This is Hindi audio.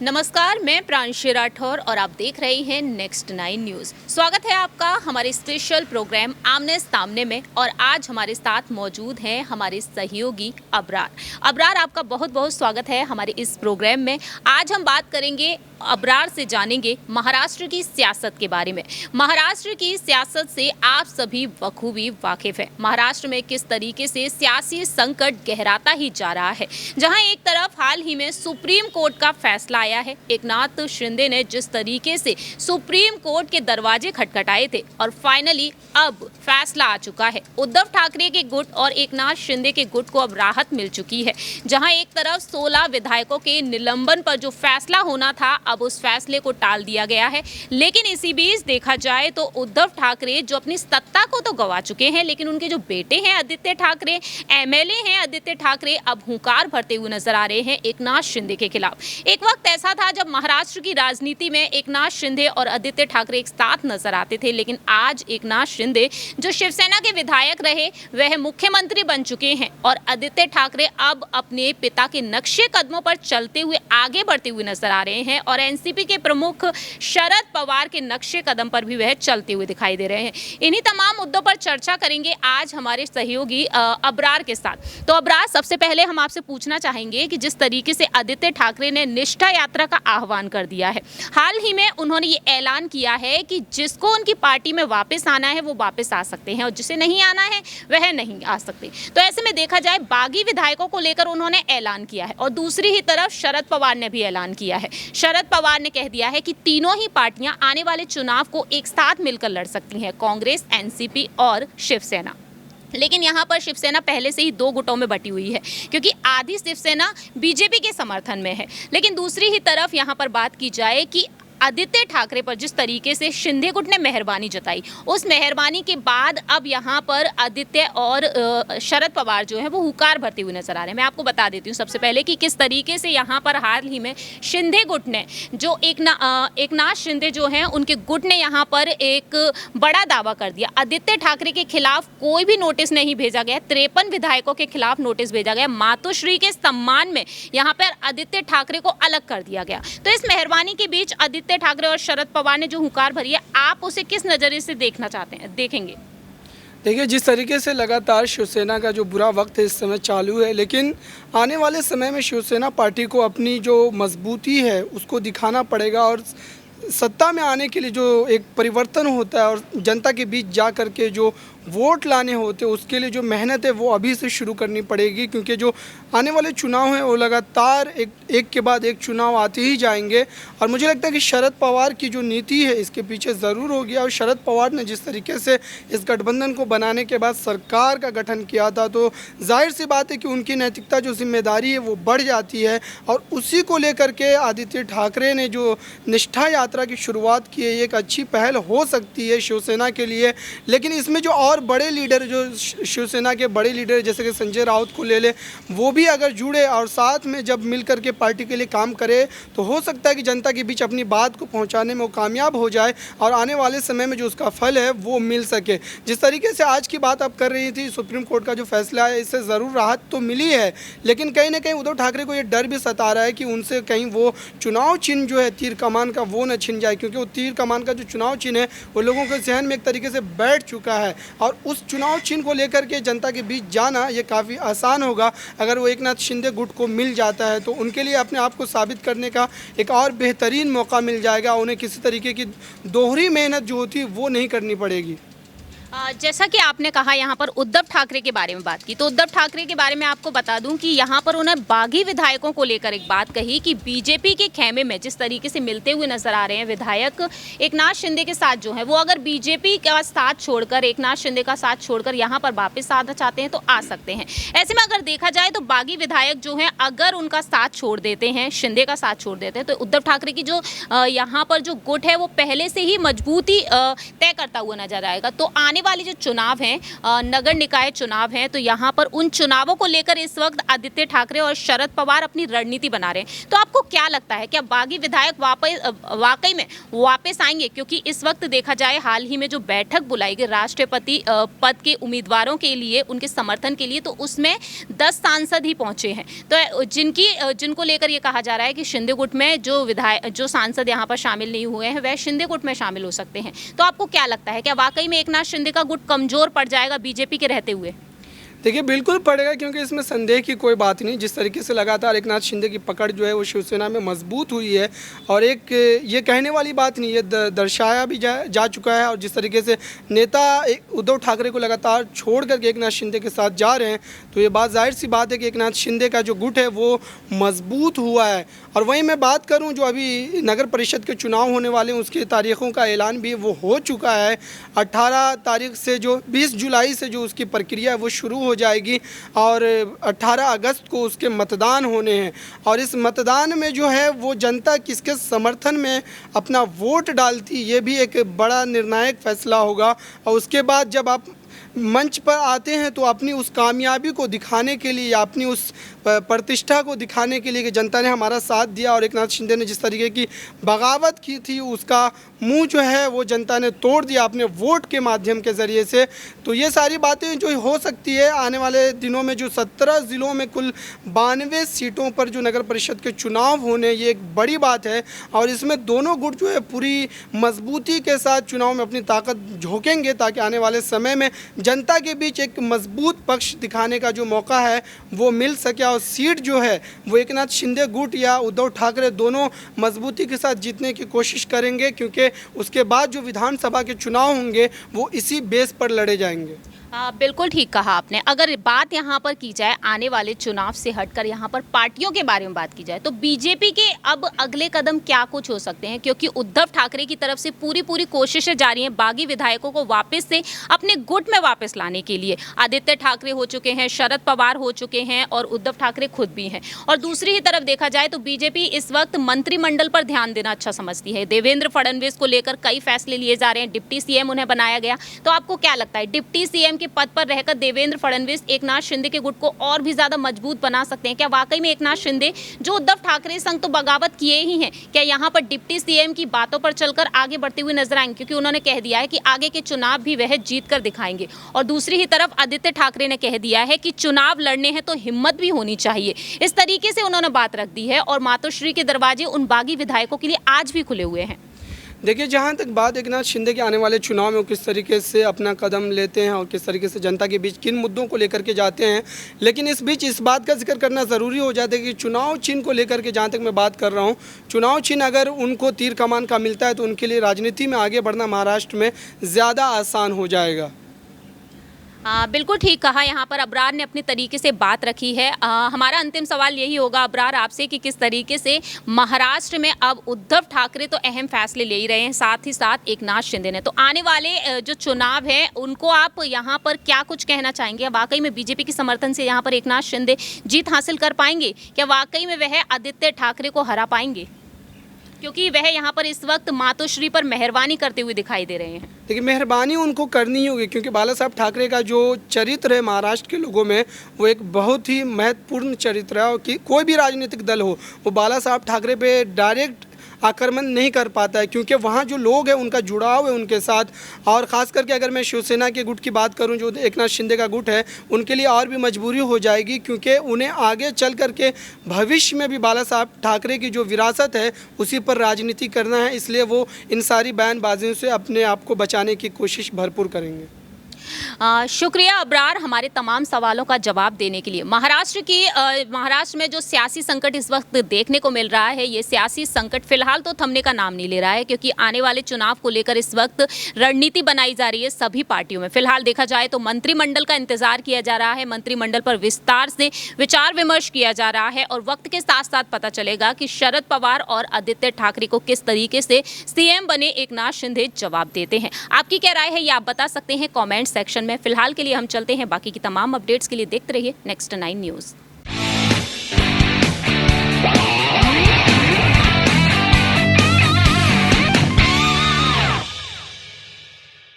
नमस्कार, मैं प्रांशी राठौर और आप देख रहे हैं नेक्स्ट 9 न्यूज़। स्वागत है आपका हमारे स्पेशल प्रोग्राम आमने सामने में। और आज हमारे साथ मौजूद हैं हमारे सहयोगी अबरार। अबरार, आपका बहुत बहुत स्वागत है हमारे इस प्रोग्राम में। आज हम बात करेंगे, अबरार से जानेंगे महाराष्ट्र की सियासत के बारे में। महाराष्ट्र की सियासत से आप सभी बखूबी वाकिफ हैं। महाराष्ट्र में किस तरीके से सियासी संकट गहराता ही जा रहा है। जहां एक तरफ हाल ही में सुप्रीम कोर्ट का फैसला आया है, एकनाथ शिंदे ने जिस तरीके से सुप्रीम कोर्ट के दरवाजे खटखटाए थे और फाइनली अब फैसला आ चुका है। उद्धव ठाकरे के गुट और एकनाथ शिंदे के गुट को अब राहत मिल चुकी है। जहां एक तरफ 16 विधायकों के निलंबन पर जो फैसला होना था, अब उस फैसले को टाल दिया गया है। लेकिन इसी बीच देखा जाए तो उद्धव ठाकरे जो अपनी सत्ता को तो गवा चुके हैं, लेकिन उनके जो बेटे हैं आदित्य ठाकरे, एमएलए हैं आदित्य ठाकरे, अब हुंकार भरते हुए नजर आ रहे हैं एकनाथ शिंदे के खिलाफ। एक वक्त ऐसा था जब महाराष्ट्र की राजनीति में एकनाथ शिंदे और आदित्य ठाकरे एक साथ नजर आते थे, लेकिन आज एकनाथ शिंदे जो शिवसेना के विधायक रहे वह मुख्यमंत्री बन चुके हैं और आदित्य ठाकरे अब अपने पिता के नक्शे कदमों पर चलते हुए आगे बढ़ते हुए नजर आ रहे हैं और एनसीपी के प्रमुख शरद पवार के नक्शे कदम पर भी वह चलते हुए दिखाई दे रहे हैं। इन्हीं तमाम मुद्दों पर चर्चा करेंगे आज हमारे सहयोगी अबरार के साथ। तो अबरार, सबसे पहले हम आपसे पूछना चाहेंगे कि जिस तरीके से आदित्य ठाकरे ने निष्ठा यात्रा का आह्वान कर दिया है, हाल ही में उन्होंने ये ऐलान किया है कि जिसको उनकी पार्टी में वापस आना है वो वापस आ सकते हैं और जिसे नहीं आना है वह नहीं आ सकते। तो ऐसे में देखा जाए बागी विधायकों को लेकर उन्होंने ऐलान किया है और दूसरी ही तरफ शरद पवार ने भी ऐलान किया है। शरद पवार ने कह दिया है कि तीनों ही पार्टियां आने वाले चुनाव को एक साथ मिलकर लड़ सकती हैं, कांग्रेस, एनसीपी और शिवसेना। लेकिन यहाँ पर शिवसेना पहले से ही दो गुटों में बटी हुई है, क्योंकि आधी शिवसेना बीजेपी के समर्थन में है। लेकिन दूसरी ही तरफ यहाँ पर बात की जाए कि आदित्य ठाकरे पर जिस तरीके से शिंदे गुट ने मेहरबानी जताई, उस मेहरबानी के बाद अब यहाँ पर आदित्य और शरद पवार जो है वो हुंकार भरते हुए नजर आ रहे हैं। मैं आपको बता देती हूँ सबसे पहले कि किस तरीके से यहाँ पर हाल ही में शिंदे गुट ने जो एकनाथ शिंदे जो हैं उनके गुट ने यहाँ पर एक बड़ा दावा कर दिया। आदित्य ठाकरे के खिलाफ कोई भी नोटिस नहीं भेजा गया, 53 विधायकों के खिलाफ नोटिस भेजा गया। मातोश्री के सम्मान में यहाँ पर आदित्य ठाकरे को अलग कर दिया गया। तो इस मेहरबानी के बीच आदित्य ठाकरे और शरद पवार ने जो हुंकार भरी है, आप उसे किस नजरिए से देखना चाहते हैं, देखेंगे? देखिए, जिस तरीके से लगातार शिवसेना का जो बुरा वक्त है इस समय चालू है, लेकिन आने वाले समय में शिवसेना पार्टी को अपनी जो मजबूती है उसको दिखाना पड़ेगा और सत्ता में आने के लिए जो एक परिवर्तन होता है और जनता के बीच जा कर के जो वोट लाने होते हैं उसके लिए जो मेहनत है वो अभी से शुरू करनी पड़ेगी, क्योंकि जो आने वाले चुनाव हैं वो लगातार एक के बाद एक चुनाव आते ही जाएंगे। और मुझे लगता है कि शरद पवार की जो नीति है इसके पीछे ज़रूर होगी। और शरद पवार ने जिस तरीके से इस गठबंधन को बनाने के बाद सरकार का गठन किया था, तो जाहिर सी बात है कि उनकी नैतिकता जो जिम्मेदारी है वो बढ़ जाती है और उसी को लेकर के आदित्य ठाकरे ने जो निष्ठा यात्रा की शुरुआत की है, ये एक अच्छी पहल हो सकती है शिवसेना के लिए। लेकिन इसमें जो और बड़े लीडर, जो शिवसेना के बड़े लीडर जैसे कि संजय राउत को ले ले, वो भी अगर जुड़े और साथ में जब मिल करके पार्टी के लिए काम करे तो हो सकता है कि जनता के बीच अपनी बात को पहुंचाने में वो कामयाब हो जाए और आने वाले समय में जो उसका फल है वो मिल सके। जिस तरीके से आज की बात आप कर रही थी, सुप्रीम कोर्ट का जो फैसला है इससे ज़रूर राहत तो मिली है, लेकिन कहीं ना कहीं उद्धव ठाकरे को ये डर भी सता रहा है कि उनसे कहीं वो चुनाव चिन्ह जो है तीर कमान का वो न छिन जाए, क्योंकि वो तीर कमान का जो चुनाव चिन्ह है वो लोगों के जहन में एक तरीके से बैठ चुका है और उस चुनाव चिन्ह को लेकर के जनता के बीच जाना ये काफ़ी आसान होगा अगर वो एकनाथ शिंदे गुट को मिल जाता है। तो उनके लिए अपने आप को साबित करने का एक और बेहतरीन मौका मिल जाएगा। उन्हें किसी तरीके की दोहरी मेहनत जो होती है वो नहीं करनी पड़ेगी। जैसा कि आपने कहा यहाँ पर उद्धव ठाकरे के बारे में बात की, तो उद्धव ठाकरे के बारे में आपको बता दूं कि यहाँ पर उन्हें बागी विधायकों को लेकर एक बात कही कि बीजेपी के खेमे में जिस तरीके से मिलते हुए नजर आ रहे हैं विधायक एकनाथ शिंदे के साथ जो है, वो अगर बीजेपी का साथ छोड़कर, एकनाथ शिंदे का साथ छोड़कर यहाँ पर वापस आना चाहते हैं तो आ सकते हैं। ऐसे में अगर देखा जाए तो बागी विधायक जो है अगर उनका साथ छोड़ देते हैं, शिंदे का साथ छोड़ देते हैं, तो उद्धव ठाकरे की जो यहाँ पर जो गुट है वो पहले से ही मजबूती तय करता हुआ नजर आएगा। तो आने वाले जो चुनाव हैं, नगर निकाय चुनाव हैं, तो यहाँ पर उन चुनावों को लेकर इस वक्त आदित्य ठाकरे और शरद पवार अपनी रणनीति बना रहे हैं। तो आपको क्या लगता है, क्या बागी विधायक वाकई में वापस आएंगे? क्योंकि इस वक्त देखा जाए हाल ही में जो बैठक बुलाई गई राष्ट्रपति पद के उम्मीदवारों के लिए, उनके समर्थन के लिए, तो उसमें 10 सांसद ही पहुंचे हैं। तो जिनको लेकर ये कहा जा रहा है कि शिंदे गुट में जो सांसद यहाँ पर शामिल नहीं हुए हैं वह शिंदे गुट में शामिल हो सकते हैं। तो आपको क्या लगता है, क्या वाकई में एकनाथ शिंदे का गुट कमजोर पड़ जाएगा बीजेपी के रहते हुए? देखिए, बिल्कुल पड़ेगा, क्योंकि इसमें संदेह की कोई बात नहीं। जिस तरीके से लगातार एकनाथ शिंदे की पकड़ जो है वो शिवसेना में मजबूत हुई है, और एक ये कहने वाली बात नहीं, ये दर्शाया भी जा चुका है। और जिस तरीके से नेता उद्धव ठाकरे को लगातार छोड़ करके एकनाथ शिंदे के साथ जा रहे हैं, तो ये बात जाहिर सी बात है कि एकनाथ शिंदे का जो गुट है वो मजबूत हुआ है। और वहीं मैं बात करूँ, जो अभी नगर परिषद के चुनाव होने वाले हैं उसकी तारीखों का ऐलान भी वो हो चुका है। 18 तारीख से, जो 20 जुलाई से जो उसकी प्रक्रिया है वो शुरू हो जाएगी, और 18 अगस्त को उसके मतदान होने हैं। और इस मतदान में जो है वो जनता किसके समर्थन में अपना वोट डालती, ये भी एक बड़ा निर्णायक फैसला होगा। और उसके बाद जब आप मंच पर आते हैं तो अपनी उस कामयाबी को दिखाने के लिए, या अपनी उस प्रतिष्ठा को दिखाने के लिए कि जनता ने हमारा साथ दिया, और एकनाथ शिंदे ने जिस तरीके की बगावत की थी उसका मुंह जो है वो जनता ने तोड़ दिया अपने वोट के माध्यम के ज़रिए से। तो ये सारी बातें जो हो सकती है आने वाले दिनों में, जो 17 ज़िलों में कुल 92 सीटों पर जो नगर परिषद के चुनाव होने, ये एक बड़ी बात है। और इसमें दोनों गुट जो है पूरी मजबूती के साथ चुनाव में अपनी ताकत झोंकेंगे, ताकि आने वाले समय में जनता के बीच एक मजबूत पक्ष दिखाने का जो मौका है वो मिल सके, और सीट जो है वो एकनाथ शिंदे गुट या उद्धव ठाकरे दोनों मजबूती के साथ जीतने की कोशिश करेंगे, क्योंकि उसके बाद जो विधानसभा के चुनाव होंगे वो इसी बेस पर लड़े जाएंगे। बिल्कुल ठीक कहा आपने। अगर बात यहाँ पर की जाए आने वाले चुनाव से हटकर यहाँ पर पार्टियों के बारे में बात की जाए, तो बीजेपी के अब अगले कदम क्या कुछ हो सकते हैं? क्योंकि उद्धव ठाकरे की तरफ से पूरी कोशिशें जारी हैं बागी विधायकों को वापस से अपने गुट में वापस लाने के लिए। आदित्य ठाकरे हो चुके हैं, शरद पवार हो चुके हैं, और उद्धव ठाकरे खुद भी हैं। और दूसरी ही तरफ देखा जाए तो बीजेपी इस वक्त मंत्रिमंडल पर ध्यान देना अच्छा समझती है। देवेंद्र फडणवीस को लेकर कई फैसले लिए जा रहे हैं, डिप्टी सीएम उन्हें बनाया गया। तो आपको क्या लगता है, डिप्टी सीएम के पद पर रहकर देवेंद्र फडणवीस एकनाथ शिंदे के गुट को और भी ज्यादा मजबूत बना सकते हैं? क्या वाकई में एकनाथ शिंदे, जो उद्धव ठाकरे संग तो बगावत किए ही हैं, क्या यहाँ पर डिप्टी सीएम की बातों पर चलकर आगे बढ़ते हुए नजर आएंगे? क्योंकि उन्होंने कह दिया है कि आगे के चुनाव भी वह जीत कर दिखाएंगे। और दूसरी ही तरफ आदित्य ठाकरे ने कह दिया है कि चुनाव लड़ने हैं तो हिम्मत भी होनी चाहिए। इस तरीके से उन्होंने बात रख दी है, और मातोश्री के दरवाजे उन बागी विधायकों के लिए आज भी खुले हुए हैं। देखिए, जहाँ तक बात एकनाथ शिंदे के आने वाले चुनाव में किस तरीके से अपना कदम लेते हैं और किस तरीके से जनता के बीच किन मुद्दों को लेकर के जाते हैं, लेकिन इस बीच इस बात का जिक्र करना ज़रूरी हो जाता है कि चुनाव चिन्ह को लेकर के जहाँ तक मैं बात कर रहा हूँ, चुनाव चिन्ह अगर उनको तीर कमान का मिलता है तो उनके लिए राजनीति में आगे बढ़ना महाराष्ट्र में ज़्यादा आसान हो जाएगा। बिल्कुल ठीक कहा। यहाँ पर अबरार ने अपने तरीके से बात रखी है। हमारा अंतिम सवाल यही होगा अबरार आपसे कि किस तरीके से महाराष्ट्र में अब उद्धव ठाकरे तो अहम फैसले ले ही रहे हैं, साथ ही साथ एकनाथ शिंदे ने, तो आने वाले जो चुनाव हैं उनको आप यहाँ पर क्या कुछ कहना चाहेंगे? वाकई में बीजेपी के समर्थन से यहाँ पर एकनाथ शिंदे जीत हासिल कर पाएंगे? क्या वाकई में वह आदित्य ठाकरे को हरा पाएंगे? क्योंकि वह यहाँ पर इस वक्त मातोश्री पर मेहरबानी करते हुए दिखाई दे रहे हैं। देखिए, मेहरबानी उनको करनी ही होगी, क्योंकि बाला साहब ठाकरे का जो चरित्र है महाराष्ट्र के लोगों में वो एक बहुत ही महत्वपूर्ण चरित्र है, और कि कोई भी राजनीतिक दल हो वो बाला साहब ठाकरे पे डायरेक्ट आक्रमण नहीं कर पाता है, क्योंकि वहाँ जो लोग हैं उनका जुड़ाव है उनके साथ। और ख़ास करके अगर मैं शिवसेना के गुट की बात करूँ, जो एकनाथ शिंदे का गुट है, उनके लिए और भी मजबूरी हो जाएगी, क्योंकि उन्हें आगे चल करके भविष्य में भी बाला साहब ठाकरे की जो विरासत है उसी पर राजनीति करना है, इसलिए वो इन सारी बयानबाजियों से अपने आप को बचाने की कोशिश भरपूर करेंगे। शुक्रिया अबरार हमारे तमाम सवालों का जवाब देने के लिए। महाराष्ट्र में जो सियासी संकट इस वक्त देखने को मिल रहा है, ये सियासी संकट फिलहाल तो थमने का नाम नहीं ले रहा है, क्योंकि आने वाले चुनाव को लेकर इस वक्त रणनीति बनाई जा रही है सभी पार्टियों में। फिलहाल देखा जाए तो मंत्रिमंडल का इंतजार किया जा रहा है, मंत्रिमंडल पर विस्तार से विचार विमर्श किया जा रहा है, और वक्त के साथ साथ पता चलेगा कि शरद पवार और आदित्य ठाकरे को किस तरीके से सीएम बने एकनाथ शिंदे जवाब देते हैं। आपकी क्या राय है ये आप बता सकते हैं कॉमेंट सेक्शन में। फिलहाल के लिए हम चलते हैं, बाकी की तमाम अपडेट्स के लिए देखते रहिए नेक्स्ट 9 न्यूज़।